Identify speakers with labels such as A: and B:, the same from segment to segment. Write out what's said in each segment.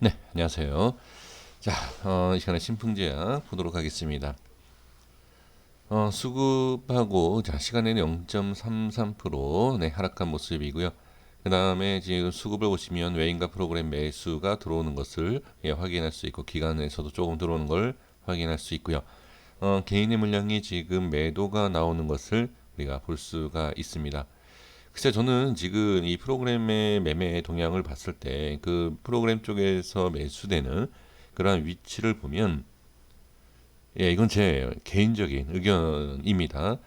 A: 네, 안녕하세요. 자, 이 시간에 신풍제약 보도록 하겠습니다. 수급하고 자, 시간에는 0.33% 네, 하락한 모습이고요. 그 다음에 지금 수급을 보시면 외인가 프로그램 매수가 들어오는 것을 확인할 수 있고 기간에서도 조금 들어오는 걸 확인할 수 있고요. 개인의 물량이 지금 매도가 나오는 것을 우리가 볼 수가 있습니다. 글쎄 저는 지금 이 프로그램의 매매 동향을 봤을 때 그 프로그램 쪽에서 매수되는 그러한 위치를 보면 이건 제 개인적인 의견입니다.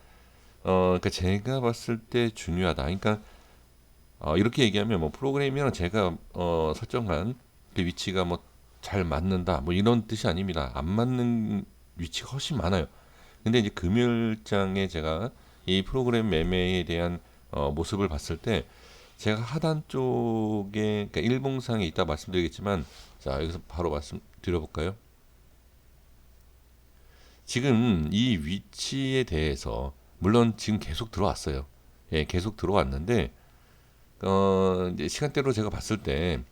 A: 그러니까 제가 봤을 때 중요하다. 그러니까 이렇게 얘기하면 뭐 프로그램이랑 제가 설정한 그 위치가 뭐 잘 맞는다 뭐 이런 뜻이 아닙니다. 안 맞는 위치가 훨씬 많아요. 근데 이제 금요일장에 제가 이 프로그램 매매에 대한 모습을 봤을 때 제가 하단 쪽에 그러니까 일봉상에 있다 말씀드리겠지만 자 여기서 바로 말씀드려볼까요? 지금 이 위치에 대해서 물론 지금 계속 들어왔어요. 예, 계속 들어왔는데 이제 시간대로 제가 봤을 때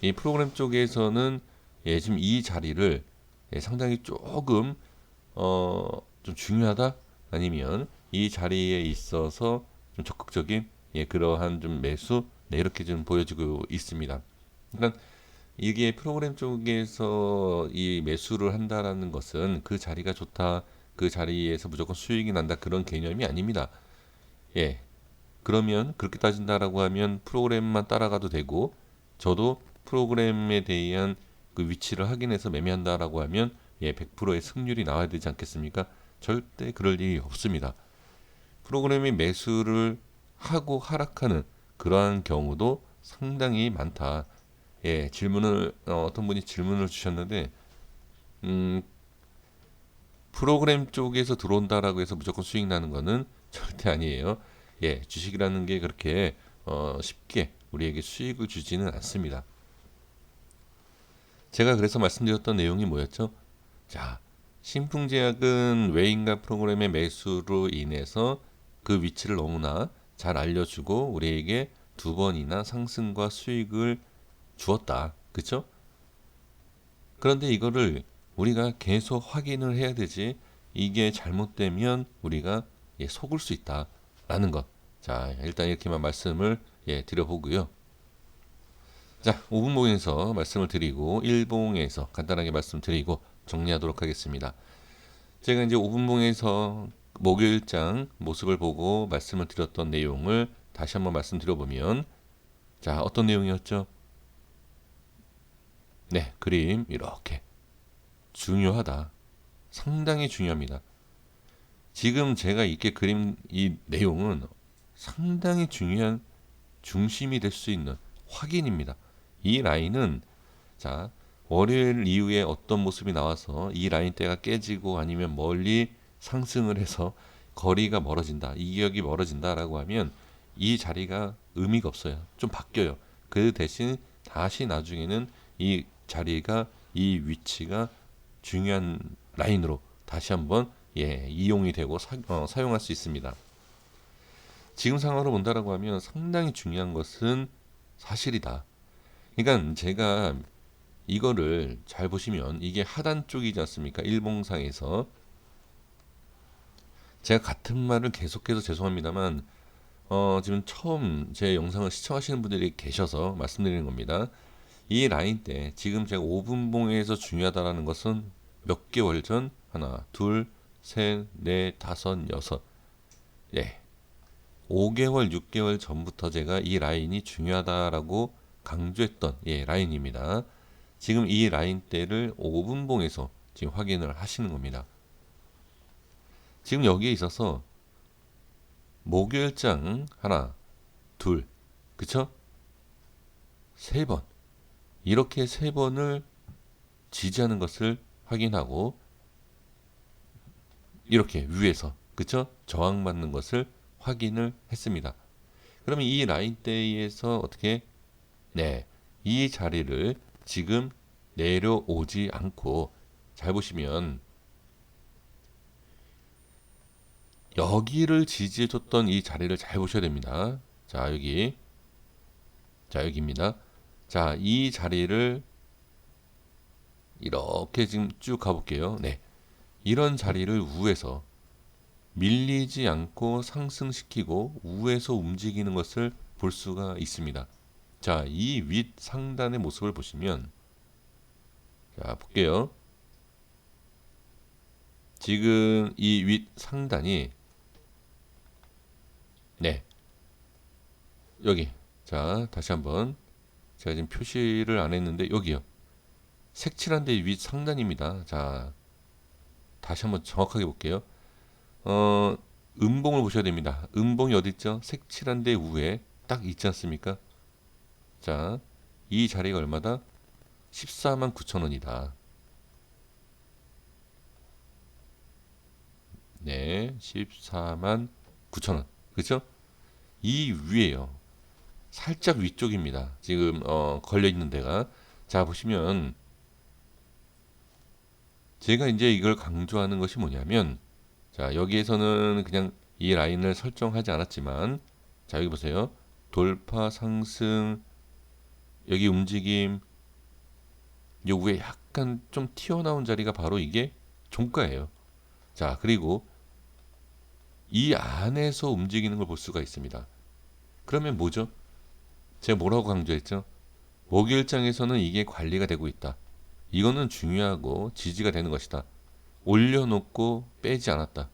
A: 이 프로그램 쪽에서는 지금 이 자리를 상당히 조금 좀 중요하다 아니면 이 자리에 있어서 좀 적극적인 그러한 좀 매수 이렇게 좀 보여지고 있습니다. 그러니까 이게 프로그램 쪽에서 이 매수를 한다라는 것은 그 자리가 좋다, 그 자리에서 무조건 수익이 난다 그런 개념이 아닙니다. 예, 그러면 그렇게 따진다라고 하면 프로그램만 따라가도 되고 저도 프로그램에 대한 그 위치를 확인해서 매매한다라고 하면 100%의 승률이 나와야 되지 않겠습니까? 절대 그럴 일이 없습니다. 프로그램이 매수를 하고 하락하는 그러한 경우도 상당히 많다. 질문을 어떤 분이 질문을 주셨는데 음, 프로그램 쪽에서 들어온다라고 해서 무조건 수익 나는 거는 절대 아니에요. 주식이라는 게 그렇게 쉽게 우리에게 수익을 주지는 않습니다. 제가 그래서 말씀드렸던 내용이 뭐였죠? 자, 신풍제약은 외인가 프로그램의 매수로 인해서 그 위치를 너무나 잘 알려주고 우리에게 두 번이나 상승과 수익을 주었다. 그쵸? 그런데 이거를 우리가 계속 확인을 해야 되지 이게 잘못되면 우리가 속을 수 있다라는 것. 자, 일단 이렇게만 말씀을 드려보고요. 자, 5분봉에서 말씀을 드리고 1봉에서 간단하게 말씀드리고 정리하도록 하겠습니다. 제가 이제 5분봉에서 목요일장 모습을 보고 말씀을 드렸던 내용을 다시 한번 말씀드려보면 자, 어떤 내용이었죠? 네, 그림 이렇게 중요하다. 상당히 중요합니다. 지금 제가 이렇게 그린 이 내용은 상당히 중요한 중심이 될 수 있는 확인입니다. 이 라인은 자 월요일 이후에 어떤 모습이 나와서 이 라인대가 깨지고 아니면 멀리 상승을 해서 거리가 멀어진다, 이격이 멀어진다라고 하면 이 자리가 의미가 없어요. 좀 바뀌어요. 그 대신 다시 나중에는 이 자리가 이 위치가 중요한 라인으로 다시 한번 이용이 되고 사용할 수 있습니다. 지금 상황으로 본다라고 하면 상당히 중요한 것은 사실이다. 그러니까 제가 이거를 잘 보시면 이게 하단 쪽이지 않습니까? 일봉상에서 제가 같은 말을 계속해서 죄송합니다만 지금 처음 제 영상을 시청하시는 분들이 계셔서 말씀드리는 겁니다. 이 라인 때 지금 제가 5분봉에서 중요하다라는 것은 몇 개월 전 하나, 둘, 셋, 넷, 다섯, 여섯 5개월, 6개월 전부터 제가 이 라인이 중요하다라고 강조했던 라인입니다. 지금 이 라인대를 5분봉에서 지금 확인을 하시는 겁니다. 지금 여기에 있어서 목요일장 하나, 둘, 그쵸? 세 번. 이렇게 세 번을 지지하는 것을 확인하고 이렇게 위에서 그쵸? 저항받는 것을 확인을 했습니다. 그러면 이 라인대에서 어떻게 이 자리를 지금 내려오지 않고 잘 보시면 여기를 지지해줬던 이 자리를 잘 보셔야 됩니다. 자 여기입니다. 자 이 자리를 이렇게 지금 쭉 가볼게요. 네. 이런 자리를 우에서 밀리지 않고 상승시키고 우에서 움직이는 것을 볼 수가 있습니다. 자, 이 윗 상단의 모습을 보시면, 자, 볼게요. 지금 이 윗 상단이, 네, 여기. 자, 다시 한번. 제가 지금 표시를 안 했는데, 여기요. 색칠한 데 윗 상단입니다. 자, 다시 한번 정확하게 볼게요. 어, 음봉을 보셔야 됩니다. 음봉이 어디 있죠? 색칠한 데 위에 딱 있지 않습니까? 자, 이 자리가 얼마다? 14만 9천 원이다. 네, 14만 9천 원. 그렇죠? 이 위에요. 살짝 위쪽입니다. 지금 걸려 있는 데가. 자, 보시면 제가 이제 이걸 강조하는 것이 뭐냐면, 자, 여기에서는 그냥 이 라인을 설정하지 않았지만, 자, 여기 보세요. 돌파 상승, 여기 움직임, 요 위에 약간 좀 튀어나온 자리가 바로 이게 종가예요. 자, 그리고 이 안에서 움직이는 걸 볼 수가 있습니다. 그러면 뭐죠? 제가 뭐라고 강조했죠? 목요일장에서는 이게 관리가 되고 있다. 이거는 중요하고 지지가 되는 것이다. 올려놓고 빼지 않았다.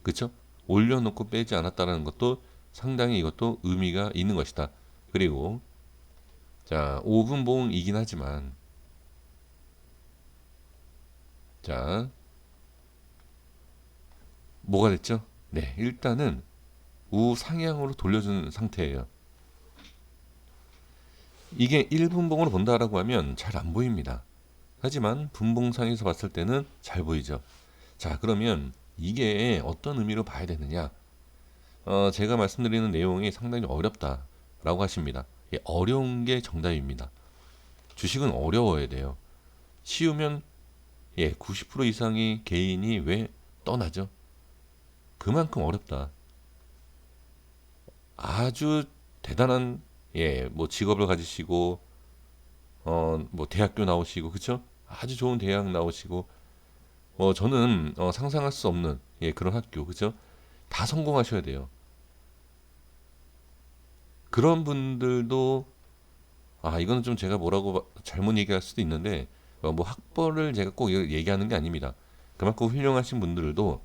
A: 그쵸? 올려놓고 빼지 않았다라는 것도 상당히 이것도 의미가 있는 것이다. 그리고 자, 5분봉이긴 하지만, 자, 뭐가 됐죠? 네, 일단은 우상향으로 돌려준 상태예요. 이게 1분봉으로 본다라고 하면 잘 안 보입니다. 하지만 분봉상에서 봤을 때는 잘 보이죠. 자, 그러면 이게 어떤 의미로 봐야 되느냐? 제가 말씀드리는 내용이 상당히 어렵다라고 하십니다. 예, 어려운 게 정답입니다. 주식은 어려워야 돼요. 쉬우면, 예, 90% 이상의 개인이 왜 떠나죠? 그만큼 어렵다. 아주 대단한, 예, 뭐 직업을 가지시고 뭐 대학교 나오시고, 그쵸? 아주 좋은 대학 나오시고, 저는 상상할 수 없는, 예, 그런 학교, 그죠? 다 성공하셔야 돼요. 그런 분들도, 아, 이거는 좀 제가 뭐라고 잘못 얘기할 수도 있는데, 뭐 학벌을 제가 꼭 얘기하는 게 아닙니다. 그만큼 훌륭하신 분들도,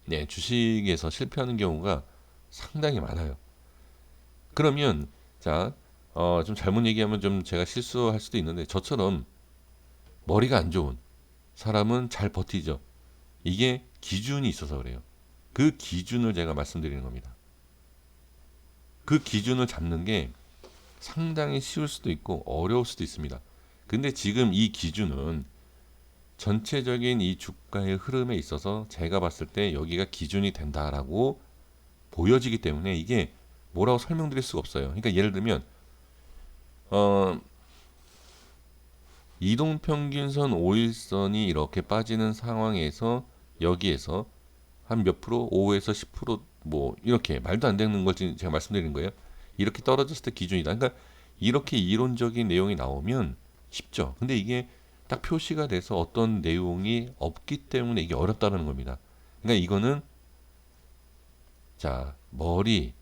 A: 네, 주식에서 실패하는 경우가 상당히 많아요. 그러면, 자, 좀 잘못 얘기하면 좀 제가 실수할 수도 있는데, 저처럼 머리가 안 좋은 사람은 잘 버티죠. 이게 기준이 있어서 그래요. 그 기준을 제가 말씀드리는 겁니다. 그 기준을 잡는 게 상당히 쉬울 수도 있고 어려울 수도 있습니다. 근데 지금 이 기준은 전체적인 이 주가의 흐름에 있어서 제가 봤을 때 여기가 기준이 된다라고 보여지기 때문에 이게 뭐라고 설명드릴 수가 없어요. 그러니까 예를 들면 어, 이동평균선 5일선이 이렇게 빠지는 상황에서 여기에서 한 몇 프로, 5에서 10%뭐 이렇게 말도 안 되는 걸 지금 제가 말씀드리는 거예요. 이렇게 떨어졌을 때 기준이다. 그러니까 이렇게 이론적인 내용이 나오면 쉽죠. 근데 이게 딱 표시가 돼서 어떤 내용이 없기 때문에 이게 어렵다는 겁니다. 그러니까 이거는, 자, 머리,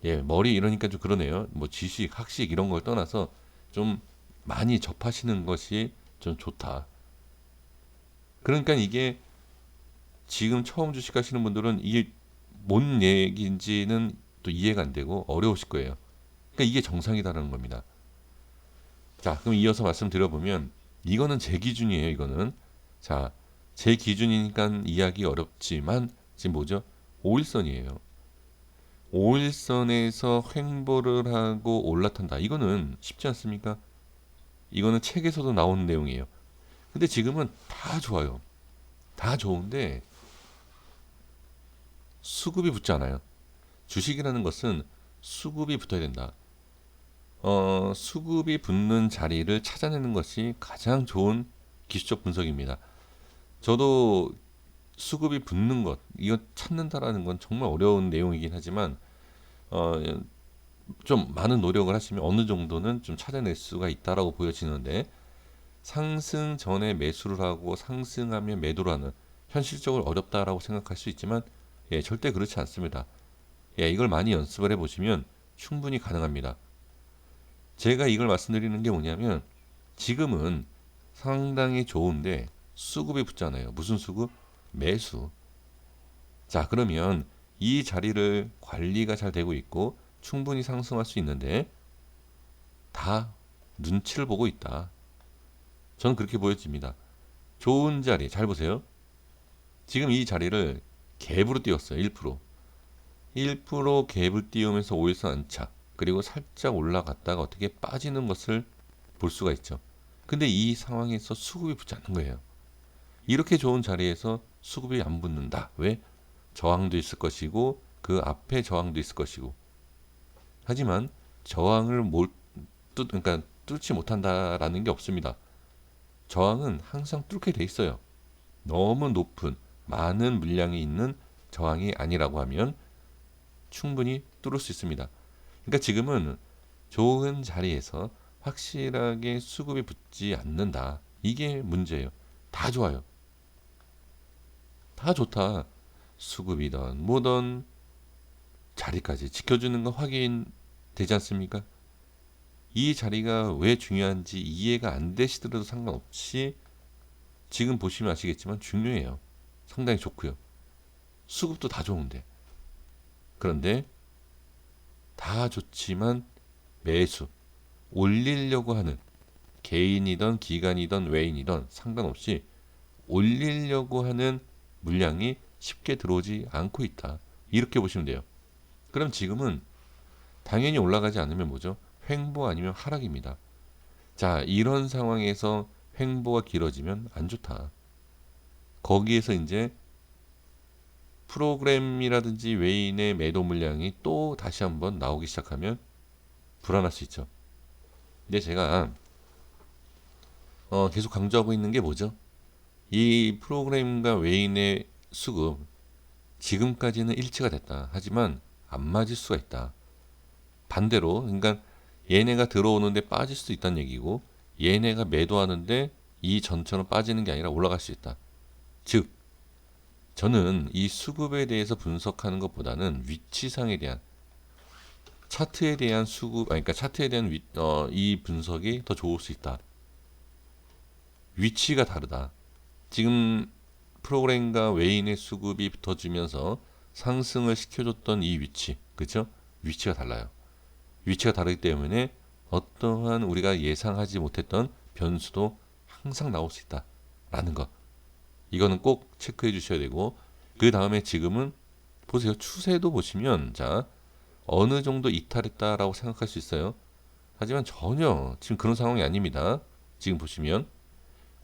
A: 예, 머리 이러니까 좀 그러네요. 뭐 지식, 학식 이런 걸 떠나서 좀 많이 접하시는 것이 좀 좋다. 그러니까 이게 지금 처음 주식 하시는 분들은 이게 뭔 얘기인지는 또 이해가 안 되고 어려우실 거예요. 그러니까 이게 정상이다라는 겁니다. 자, 그럼 이어서 말씀드려보면 이거는 제 기준이에요. 이거는, 자, 제 기준이니까 이해하기 어렵지만 지금 뭐죠? 5일선이에요. 5일선에서 횡보를 하고 올라탄다. 이거는 쉽지 않습니까? 이거는 책에서도 나오는 내용이에요. 근데 지금은 다 좋아요. 다 좋은데 수급이 붙지 않아요. 주식이라는 것은 수급이 붙어야 된다. 수급이 붙는 자리를 찾아내는 것이 가장 좋은 기술적 분석입니다. 저도 수급이 붙는 것, 이거 찾는다라는 건 정말 어려운 내용이긴 하지만, 어, 좀 많은 노력을 하시면 어느 정도는 좀 찾아낼 수가 있다라고 보여지는데, 상승 전에 매수를 하고 상승하면 매도를 하는, 현실적으로 어렵다라고 생각할 수 있지만 절대 그렇지 않습니다. 이걸 많이 연습을 해보시면 충분히 가능합니다. 제가 이걸 말씀드리는 게 뭐냐면, 지금은 상당히 좋은데 수급이 붙잖아요. 무슨 수급? 매수. 자, 그러면 이 자리를 관리가 잘 되고 있고 충분히 상승할 수 있는데 다 눈치를 보고 있다. 저는 그렇게 보여집니다. 좋은 자리 잘 보세요. 지금 이 자리를 갭으로 띄웠어요. 1%. 1% 갭을 띄우면서 5일선 안착, 그리고 살짝 올라갔다가 어떻게 빠지는 것을 볼 수가 있죠. 근데 이 상황에서 수급이 붙지 않는 거예요. 이렇게 좋은 자리에서 수급이 안 붙는다. 왜? 저항도 있을 것이고 그 앞에 저항도 있을 것이고. 하지만 저항을 그러니까 뚫지 못한다라는 게 없습니다. 저항은 항상 뚫게 돼 있어요. 너무 높은 많은 물량이 있는 저항이 아니라고 하면 충분히 뚫을 수 있습니다. 그러니까 지금은 좋은 자리에서 확실하게 수급이 붙지 않는다. 이게 문제예요. 다 좋아요. 다 좋다. 수급이든 뭐든 자리까지 지켜주는 거 확인되지 않습니까? 이 자리가 왜 중요한지 이해가 안 되시더라도 상관없이 지금 보시면 아시겠지만 중요해요. 상당히 좋고요. 수급도 다 좋은데. 그런데 다 좋지만 매수, 올리려고 하는, 개인이든 기관이든 외인이든 상관없이 올리려고 하는 물량이 쉽게 들어오지 않고 있다. 이렇게 보시면 돼요. 그럼 지금은 당연히 올라가지 않으면 뭐죠? 횡보 아니면 하락입니다. 자, 이런 상황에서 횡보가 길어지면 안 좋다. 거기에서 이제 프로그램이라든지 외인의 매도 물량이 또 다시 한번 나오기 시작하면 불안할 수 있죠. 근데 제가 계속 강조하고 있는 게 뭐죠? 이 프로그램과 외인의 수급, 지금까지는 일치가 됐다. 하지만 안 맞을 수가 있다. 반대로, 그러니까 얘네가 들어오는데 빠질 수도 있다는 얘기고, 얘네가 매도하는데 이 전처럼 빠지는 게 아니라 올라갈 수 있다. 즉, 저는 이 수급에 대해서 분석하는 것보다는 위치상에 대한, 차트에 대한 수급, 그러니까 차트에 대한 이 분석이 더 좋을 수 있다. 위치가 다르다. 지금 프로그램과 외인의 수급이 붙어지면서 상승을 시켜줬던 이 위치, 그렇죠? 위치가 달라요. 위치가 다르기 때문에 어떠한 우리가 예상하지 못했던 변수도 항상 나올 수 있다라는 것. 이거는 꼭 체크해 주셔야 되고, 그 다음에 지금은 보세요. 추세도 보시면, 자, 어느 정도 이탈했다라고 생각할 수 있어요. 하지만 전혀 지금 그런 상황이 아닙니다. 지금 보시면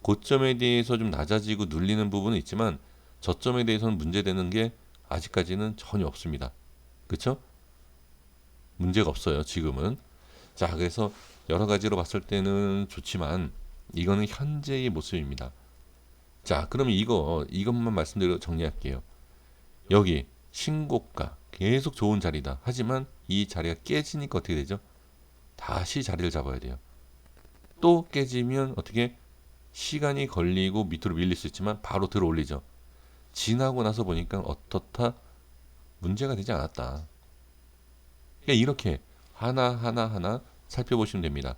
A: 고점에 대해서 좀 낮아지고 눌리는 부분은 있지만 저점에 대해서는 문제되는 게 아직까지는 전혀 없습니다. 그렇죠? 문제가 없어요. 지금은. 자, 그래서 여러 가지로 봤을 때는 좋지만 이거는 현재의 모습입니다. 자, 그러면 이것만 말씀드리고 정리할게요. 여기 신고가 계속 좋은 자리다. 하지만 이 자리가 깨지니까 어떻게 되죠? 다시 자리를 잡아야 돼요. 또 깨지면 어떻게, 시간이 걸리고 밑으로 밀릴 수 있지만 바로 들어 올리죠. 지나고 나서 보니까 어떻다? 문제가 되지 않았다. 그러니까 이렇게 하나 살펴보시면 됩니다.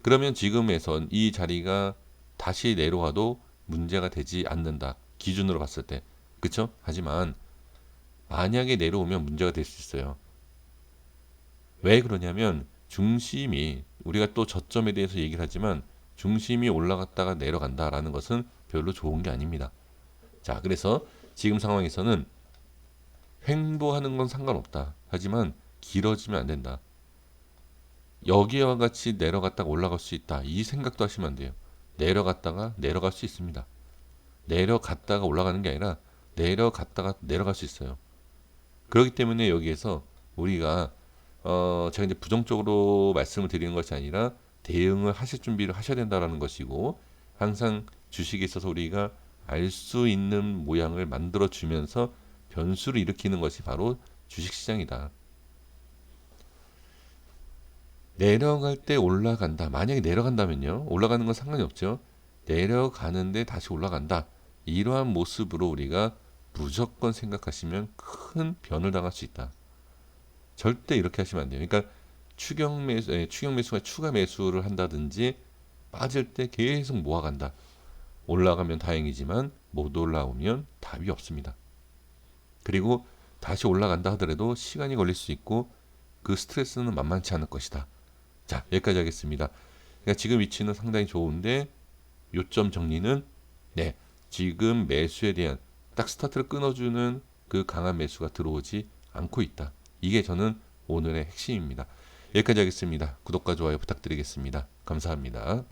A: 그러면 지금에선 이 자리가 다시 내려와도 문제가 되지 않는다. 기준으로 봤을 때. 그쵸? 하지만 만약에 내려오면 문제가 될 수 있어요. 왜 그러냐면 중심이, 우리가 또 저점에 대해서 얘기를 하지만 중심이 올라갔다가 내려간다라는 것은 별로 좋은 게 아닙니다. 자, 그래서 지금 상황에서는 횡보하는 건 상관없다. 하지만 길어지면 안 된다. 여기와 같이 내려갔다가 올라갈 수 있다. 이 생각도 하시면 안 돼요. 내려갔다가 내려갈 수 있습니다. 내려갔다가 올라가는 게 아니라 내려갔다가 내려갈 수 있어요. 그렇기 때문에 여기에서 우리가 제가 이제 부정적으로 말씀을 드리는 것이 아니라 대응을 하실 준비를 하셔야 된다라는 것이고, 항상 주식에 있어서 우리가 알 수 있는 모양을 만들어 주면서 변수를 일으키는 것이 바로 주식시장이다. 내려갈 때 올라간다. 만약에 내려간다면요. 올라가는 건 상관이 없죠. 내려가는데 다시 올라간다. 이러한 모습으로 우리가 무조건 생각하시면 큰 변을 당할 수 있다. 절대 이렇게 하시면 안 돼요. 그러니까 추경 매수가 추가 매수를 한다든지 빠질 때 계속 모아간다. 올라가면 다행이지만 못 올라오면 답이 없습니다. 그리고 다시 올라간다 하더라도 시간이 걸릴 수 있고 그 스트레스는 만만치 않을 것이다. 자, 여기까지 하겠습니다. 그러니까 지금 위치는 상당히 좋은데 요점 정리는 네, 지금 매수에 대한 딱 스타트를 끊어주는 그 강한 매수가 들어오지 않고 있다. 이게 저는 오늘의 핵심입니다. 여기까지 하겠습니다. 구독과 좋아요 부탁드리겠습니다. 감사합니다.